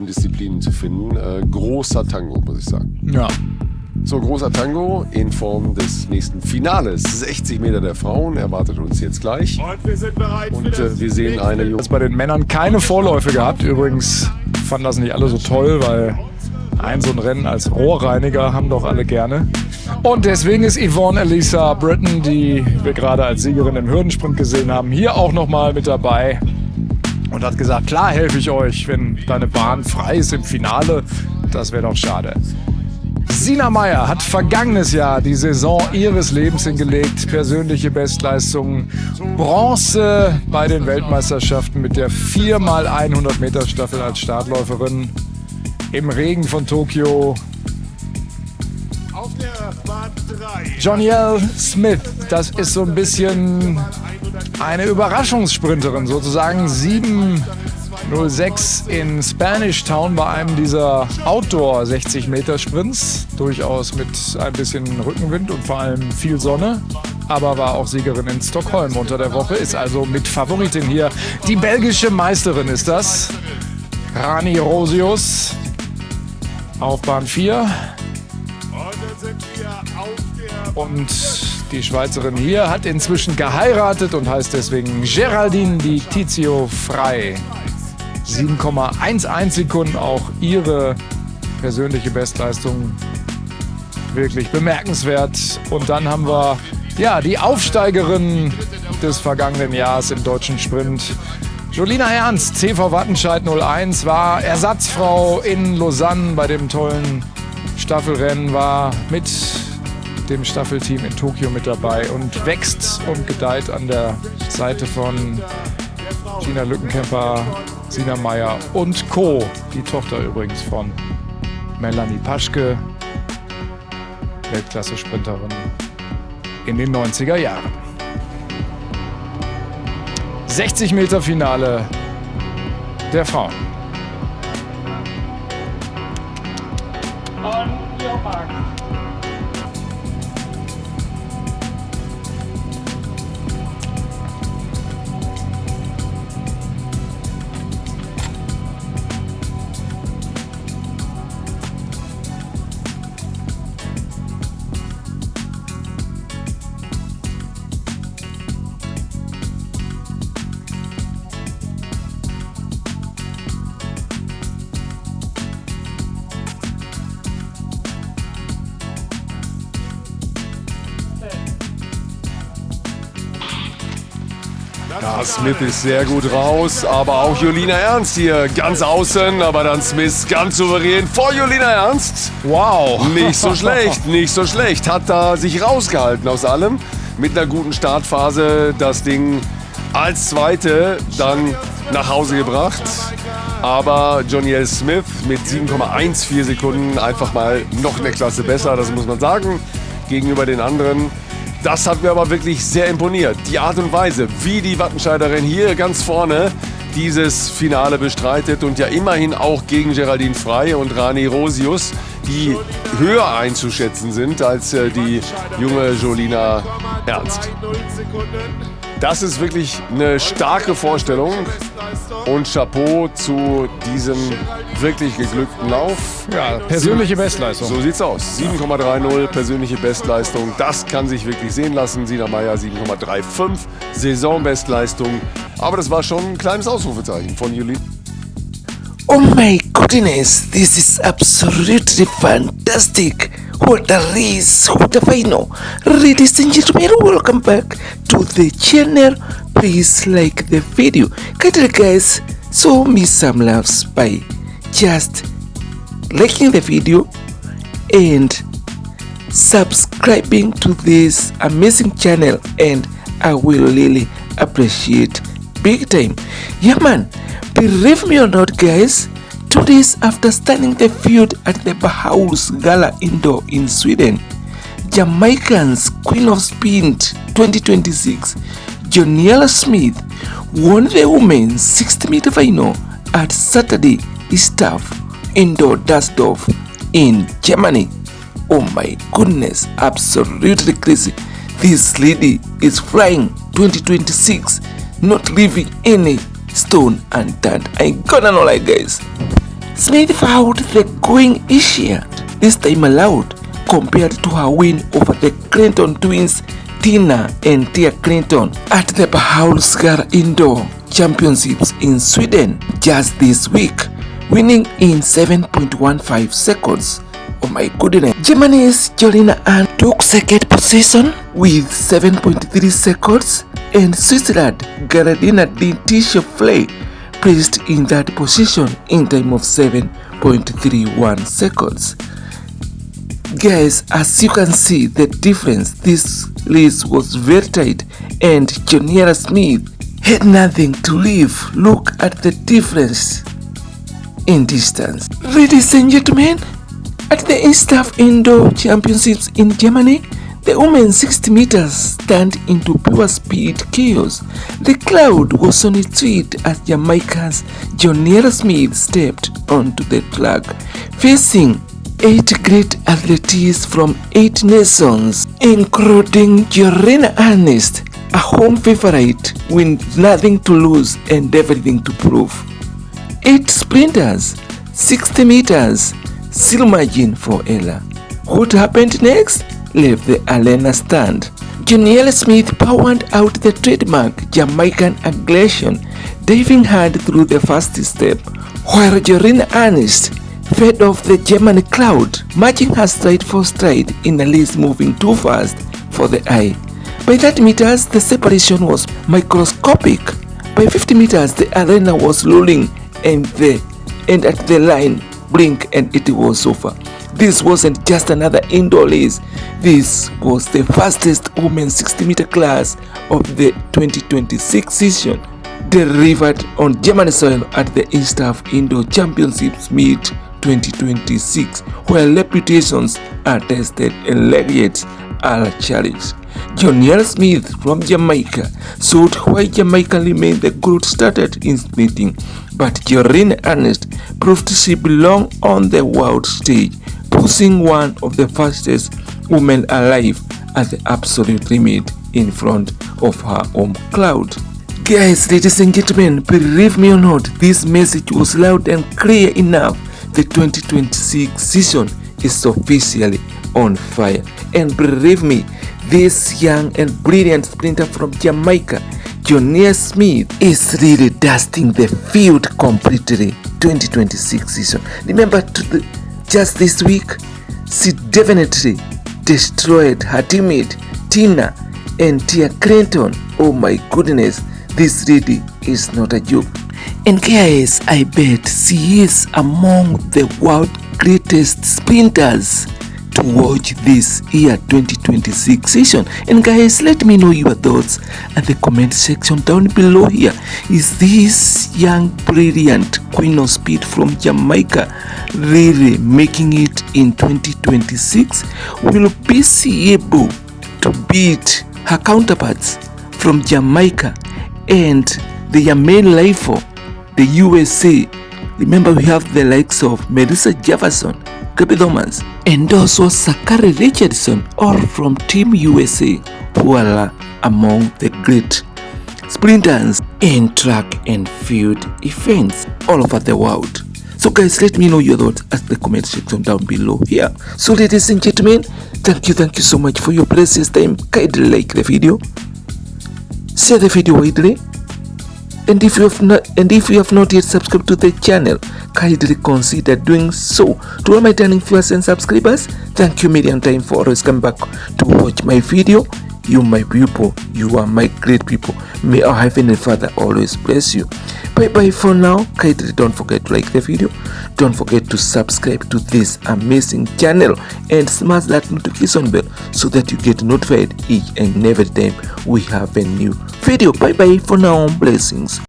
Disziplinen zu finden. Großer Tango, muss ich sagen. Ja. So, großer Tango in Form des nächsten Finales. 60 Meter der Frauen erwartet uns jetzt gleich. Und wir sind bereit Und wir sehen eine junge... Bei den Männern keine Vorläufe gehabt. Übrigens fanden das nicht alle so toll, weil so ein Rennen als Rohrreiniger haben doch alle gerne. Und deswegen ist Yvonne Elisa Britton, die wir gerade als Siegerin im Hürdensprint gesehen haben, hier auch nochmal mit dabei. Und hat gesagt, klar helfe ich euch, wenn deine Bahn frei ist im Finale. Das wäre doch schade. Sina Meyer hat vergangenes Jahr die Saison ihres Lebens hingelegt. Persönliche Bestleistungen. Bronze bei den Weltmeisterschaften mit der 4x100 Meter Staffel als Startläuferin. Im Regen von Tokio. auf der Bahn 3. Jonielle Smith, das ist so ein bisschen eine Überraschungssprinterin, sozusagen 7:06 in Spanish Town bei einem dieser Outdoor 60 Meter Sprints. Durchaus mit ein bisschen Rückenwind und vor allem viel Sonne. Aber war auch Siegerin in Stockholm unter der Woche, ist also mit Favoritin hier. Die belgische Meisterin ist das. Rani Rosius auf Bahn 4. Und die Schweizerin hier hat inzwischen geheiratet und heißt deswegen Geraldine Di Tizio Frei. 7,11 Sekunden, auch ihre persönliche Bestleistung wirklich bemerkenswert. Und dann haben wir die Aufsteigerin des vergangenen Jahres im deutschen Sprint. Jolina Ernst, CV Wattenscheid 01, war Ersatzfrau in Lausanne bei dem tollen Staffelrennen, war mit dem Staffelteam in Tokio mit dabei und wächst und gedeiht an der Seite von Gina Lückenkämper, Sina Meyer und Co. Die Tochter übrigens von Melanie Paschke, Weltklasse-Sprinterin in den 90er Jahren. 60 Meter Finale der Frauen. On your mark. Ja, Smith ist sehr gut raus, aber auch Jolina Ernst hier ganz außen, aber dann Smith ganz souverän vor Jolina Ernst. Wow. Nicht so schlecht, nicht so schlecht. Hat da sich rausgehalten aus allem. Mit einer guten Startphase das Ding als Zweite dann nach Hause gebracht. Aber Jonielle Smith mit 7,14 Sekunden einfach mal noch eine Klasse besser, das muss man sagen, gegenüber den anderen. Das hat mir aber wirklich sehr imponiert. Die Art und Weise, wie die Wattenscheiderin hier ganz vorne dieses Finale bestreitet und ja immerhin auch gegen Geraldine Frei und Rani Rosius, die höher einzuschätzen sind als die junge Jolina Ernst. Das ist wirklich eine starke Vorstellung und Chapeau zu diesem wirklich geglückten Lauf. Ja, persönliche Bestleistung. So sieht's aus. 7,30 persönliche Bestleistung. Das kann sich wirklich sehen lassen. Sina Meyer 7,35 Saisonbestleistung. Aber das war schon ein kleines Ausrufezeichen von Jolina. Oh my goodness, this is absolutely fantastic. What a race, what a final. Ladies and gentlemen, welcome back to the channel. Please like the video. Kindly guys, show me some loves by just liking the video and subscribing to this amazing channel, and I will really appreciate big time. Yeah man, believe me or not guys, 2 days after starting the field at the Bahaus Gala Indoor in Sweden, Jamaican's Queen of Sprint 2026, Jonielle Smith, won the women's 60-meter final at Saturday ISTAF Indoor Dusseldorf in Germany. Oh my goodness, absolutely crazy. This lady is flying 2026, not leaving any stone unturned. I gonna know like guys. Smith found the going easier this time allowed compared to her win over the Clinton twins Tina and Tia Clinton at the ISTAF Indoor Championships in Sweden just this week, winning in 7.15 seconds. Oh my goodness. Germany's Jolina took second position with 7.3 seconds, and Switzerland Geraldina Dintische-Fley placed in that position in time of 7.31 seconds. Guys, as you can see the difference, this race was very tight and Jonielle Smith had nothing to leave. Look at the difference in distance. Ladies and gentlemen, at the ISTAF Indoor Championships in Germany, the women's 60 meters turned into pure speed chaos. The crowd was on its feet as Jamaica's Jonielle Smith stepped onto the track, facing 8 great athletes from 8 nations, including Jolina Ernst, a home favorite with nothing to lose and everything to prove. 8 sprinters, 60 meters, still margin for Ella. What happened next? Left the arena stand. Jonielle Smith powered out the trademark Jamaican aggression, diving hard through the first step, while Jolina Ernst fed off the German crowd, matching her stride for stride in a race moving too fast for the eye. By 30 meters, the separation was microscopic. By 50 meters, the arena was rolling and at the line, blink and it was over. This wasn't just another indoor race. This was the fastest women's 60-meter class of the 2026 season, delivered on German soil at the ISTAF Indoor Championships Meet 2026, where reputations are tested and legacies are challenged. Jonielle Smith from Jamaica showed why Jamaica remained the gold standard in sprinting, but Jolina Ernst proved she belonged on the world stage, pushing one of the fastest women alive at the absolute limit in front of her home crowd. Guys, ladies and gentlemen, believe me or not, this message was loud and clear enough. The 2026 season is officially on fire, and believe me, this young and brilliant sprinter from Jamaica, Jonielle Smith, is really dusting the field completely. 2026 season. Remember, just this week, she definitely destroyed her teammate Tina and Tia Clinton. Oh my goodness, this really is not a joke. And guys, I bet she is among the world's greatest sprinters to watch this year 2026 season. And guys, let me know your thoughts at the comment section down below here. Is this young brilliant queen of speed from Jamaica really making it in 2026? Will she able to beat her counterparts from Jamaica and their main rival, the USA? Remember, we have the likes of Melissa Jefferson, Gabby Thomas, and also Sakari Richardson, all from Team USA, who are among the great sprinters in track and field events all over the world. So guys, let me know your thoughts at the comment section down below here. So ladies and gentlemen, thank you so much for your precious time. Kindly like the video, share the video widely, and if you have not yet subscribed to the channel, kindly consider doing so. To all my returning viewers and subscribers, thank you million times for always coming back to watch my video. You my people, you are my great people. May our Heavenly Father always bless you. Bye bye for now. Kindly don't forget to like the video, don't forget to subscribe to this amazing channel, and smash that notification bell so that you get notified each and every time we have a new video. Bye bye for now. Blessings.